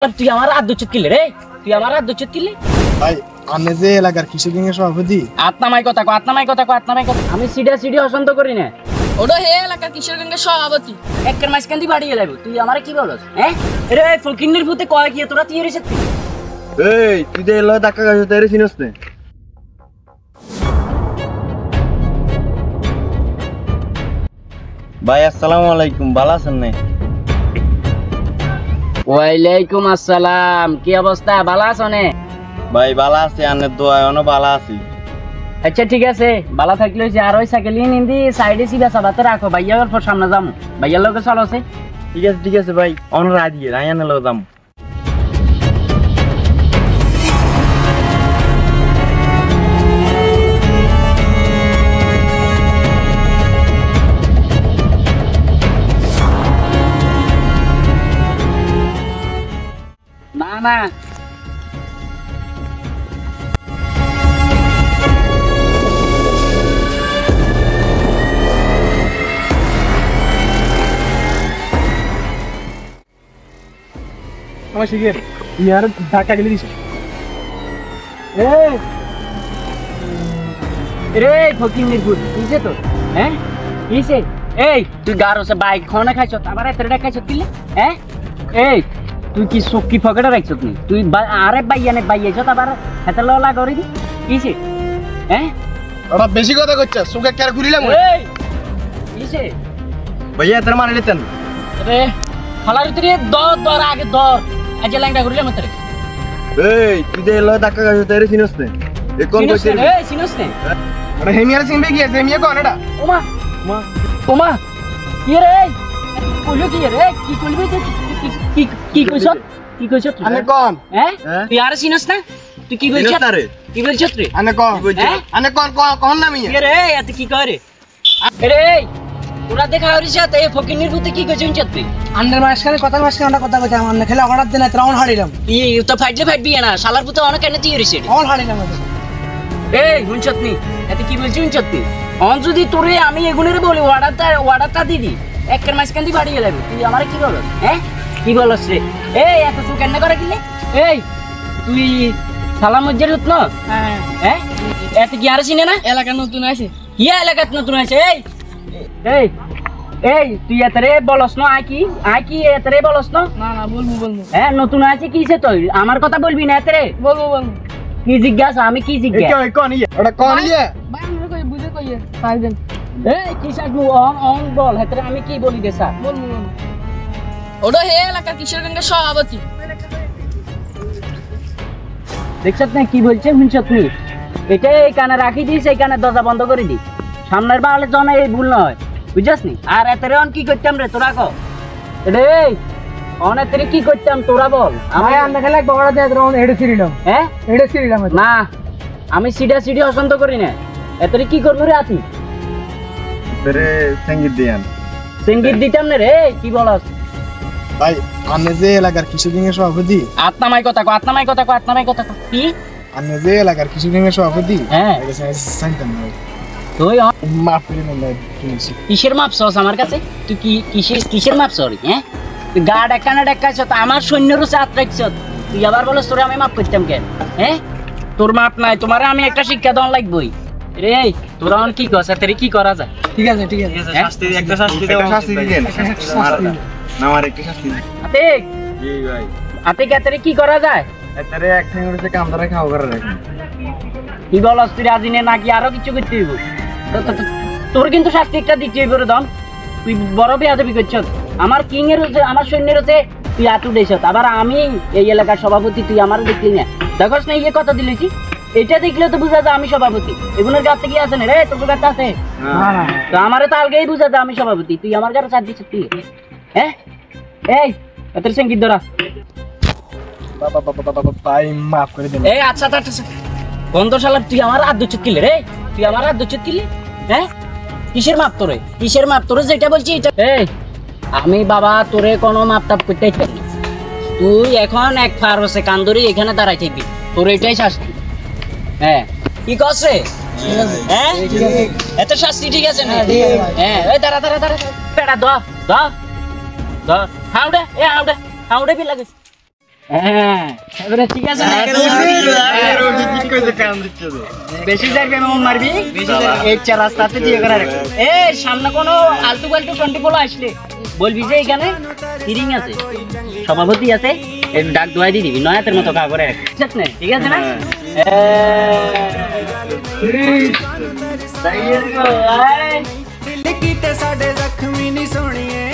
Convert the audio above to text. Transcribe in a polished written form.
তুই আমার হাত ধরছিস কিলে রে? তুই আমার হাত ধরছিস কিলে? ভাই আমি যে এলাকার কৃষক গ্যাংয়ের সভাপতি। আত্মামাই কথা কো, আত্মামাই কথা কো, আত্মামাই কথা। আমি সিডি অসন্ত করি না। ওটা হে এলাকার কিশোর গ্যাংয়ের সভাপতি। একের মাঝখান দিয়ে বাড়িয়ে লাইব। তুই আমারে কি বলস? হ্যাঁ? রে ফকিন্নির ভূতে কয় কি তোরা তুই রেছিস? এই তুই যে এলো ধাক্কা খাইছ তাইরে চিনস না? ভাই আসসালামু আলাইকুম, ভালো আছেন না? ওয়ালাইকুম আসসালাম। কি অবস্থা? ভালো আছো নে? ভাই ভালো আছি, আনের দোয়ায় অন ভালো আছি। আচ্ছা ঠিক আছে, ভালো থাকলে হইছে। আর ওই সাইকেলিং নিন্দি সাইডে সিবা সাবাতে রাখো। ভাইয়ার পর সামনে যামু। ভাইয়ার লগে চলো আছে। ঠিক আছে ভাই, অন রাজি রায়ানের লগে যাম। না না আমার শিখে ইয়ার ধাক্কা গেলে দিছে। রে ফকিন্নির ভূত কিছে তো? হ্যাঁ কিছে? এই তুই গারোসে বাইক খনে খাইছ, আবার এতটা খাইছ কিলে? হ্যাঁ এই তুই কি সকি পকেটে রাখছ তুই? তুই আরে বাইয়ানে বাইয়েছ আবার হাতে ললা করি দি কিছে? হ্যাঁ ওরা বেশি কথা কইছে, সুকে কেন ঘুরিলাম? এই কিছে? ভাইয়া তোর মারে দিতেন। রে ফালার ভিতরে দর আগে দর আজ লাইনটা ঘুরিলাম তোরে। এই তুই যে এলো ধাক্কা খাইছ তাইরে চিনস না? এ কোন কইছে? এই চিনস নে? ওরা হেমিয়ার সিনবে কি আছে? হেমিয়া কোন এটা? ওমা ওমা কি রে? কইলো কি রে? কি কইবি তুই? কি কইছ? কি কইছ তুই? আনে কোন? হ্যাঁ তুই আর চিনস না? তুই কি বলছিস? চিনস না রে? কি বলছিস রে? আনে কোন? কি বলছিস? হ্যাঁ? আনে কোন কোন নামি? কি রে এত কি কয় রে? রে ওরা দেখা হরিস এই ফকিন্নির ভূতে কি কইছিস তুই? আন্ডার মাসখানে কথার মাসখানে কথা কইতে আমার না খেলে অর্ডার দেন ত্রাউন হারিলাম এই তো ফাইটবি না শালার ভূতে অনেক কেন তুই হরিস? অল হারিলাম এই হুনছত নি এত কি বলছিস হুনছত তুই? অন যদি তোরে আমি এগুনের বলি অর্ডারটা দিদি একের মাঝখান দিয়ে বাড়িয়ে লাগবে। তুই আমারে কি বলস? হ্যাঁ কি বলস রে? এই এত চুল কেন করে কিলে? এই তুই সালাম মজ্জের হত না? হ্যাঁ এত কি আর চিনে না? এলাকার নতুন আছে। ইয়া এলাকাত নতুন আছে। এই এই তুই এতরে বলস না? আই কি এতরে বলস না? না বলবো হ্যাঁ নতুন আছে কিসে তুই আমার কথা বলবি না এতরে? বলবো কি জিজ্ঞাসা? আমি কি জিজ্ঞাসা? এই কোন ইয়ে? ওটা কোন ইয়ে? ভাই আমরা কই বুঝে কই পাইবেন। এই কি সাজু অন বল এতরে আমি কি বলি দে স্যার? বলবো ওটা হে এলাকার কিশোর গ্যাংয়ের সভাপতি। দেখছত না কি বলছে? শুনছত নি? এটা এই কানে রাখি দিস, এই কানে দরজা বন্ধ করে দিস। সামনের বাড়লে জন এই ভুল নয়, বুঝছস নি? আর এতরে অন কি করতাম রে তোরা কো? রে অন এতরে কি করতাম তোরা বল? আমি আন্ডা খেলে বড় দেয় ত্রাউন হেডে ছিড়িলাম হ্যাঁ না আমি সিডি অসন্ত করি না। এতরে কি করবো রে আতি? তোরে সঙ্গীত দিয়ান। সঙ্গীত দিতাম না রে। কি বলস? ভাই আমি যে এলাকার কৃষক গ্যাংয়ের সভাপতি। আত্মামাই কথা কো, আত্মামাই কথা কো, আত্মামাই কথা কো। কি? আমি যে এলাকার কৃষক গ্যাংয়ের সভাপতি। হ্যাঁ সাইতাম না। তুই মাফ করে দেন ভাই প্লিজ। কিসের মাপ সস আমার কাছে? তুই কি কিসের মাপ সরি? হ্যাঁ তুই গা ডাক্কানা ডাক্কাছ, আমার সৈন্যরও চাত রাখছ। তুই আবার বলস তোরে আমি মাপ করতাম কেন? হ্যাঁ তোর মাপ নাই, তোমারে আমি একটা শিক্ষা দেওয়া লাগবই রে। তোরা কি কস? এতরে কি করা যায়? ঠিক আছে শাস্তি একটা শাস্তি দাও, শাস্তি দিবেন। না আমার একটা শাস্তি দিন। আতিক জি ভাই, আতিক এতরে কি করা যায়? এটারে এক ঠ্যাং উড়েছে কাম ধরে খাও করে রাখেন। কি বলস তুই? রাজি নে নাকি আরো কিছু করতে হইব? তোর কিন্তু শাস্তি একটা দিতে হইব রে দম। তুই বড় বেয়াদবি করছস। আমার কিং এর হচ্ছে, আমার সৈন্যের হচ্ছে তুই আটু দেছত। আবার আমি এই এলাকার সভাপতি, তুই আমার দেখলি না? দেখস না ইয়ে কথা দিলেছি? এটা দেখলে তো বুঝা যায় আমি সভাপতি। এগুলোর গাছ কি আছে না রে? তোর গাছ আছে না তো আমারে তো আলগেই বুঝা যায় আমি সভাপতি। তুই আমার গাড়ি চার দিচ্ছিস তুই? হ্যাঁ এই এত সঙ্গীত ধরা। ভাই মাফ করে দেন। এই আচ্ছা বন্ধ শালা, তুই আমার হাত ধরছিস কিলে রে? তুই আমার হাত ধরছিস কিলে? হ্যাঁ কিসের মাপ তোরে? কিসের মাপ তোরে? যেটা বলছি এটা। এই আমি বাবা তোরে কোনো মাপ টাপ করতে চাই না। তুই এখন এক ফার হচ্ছে কান্দরি এখানে দাঁড়াই থাকবি। তোর এটাই শাস্তি। হ্যাঁ কি কস রে? হ্যাঁ এত শাস্তি ঠিক আছে না? হ্যাঁ এই দাঁড়া পেড়া দ হাউডে এ হাউডে বি লাগে। হ্যাঁ এবারে ঠিক আছে না? বেশি যাবি এমন মারবি এই চার রাস্তাতে দিয়ে করে রাখবি। এই সামনে কোনো আলতু ফালতু 24 আসলে বলবি যে এখানে হিরিং আছে, সভাপতি আছে, এই ডাক দোয়াই দিয়ে দিবি, নয়াতের মতো কা করে রাখবি। ঠিক আছে না? ঠিক আছে না? ਦਿਲ ਕੀਤੇ ਸਾਡੇ ਜ਼ਖਮੀ ਨਹੀਂ ਸੋਣੀਏ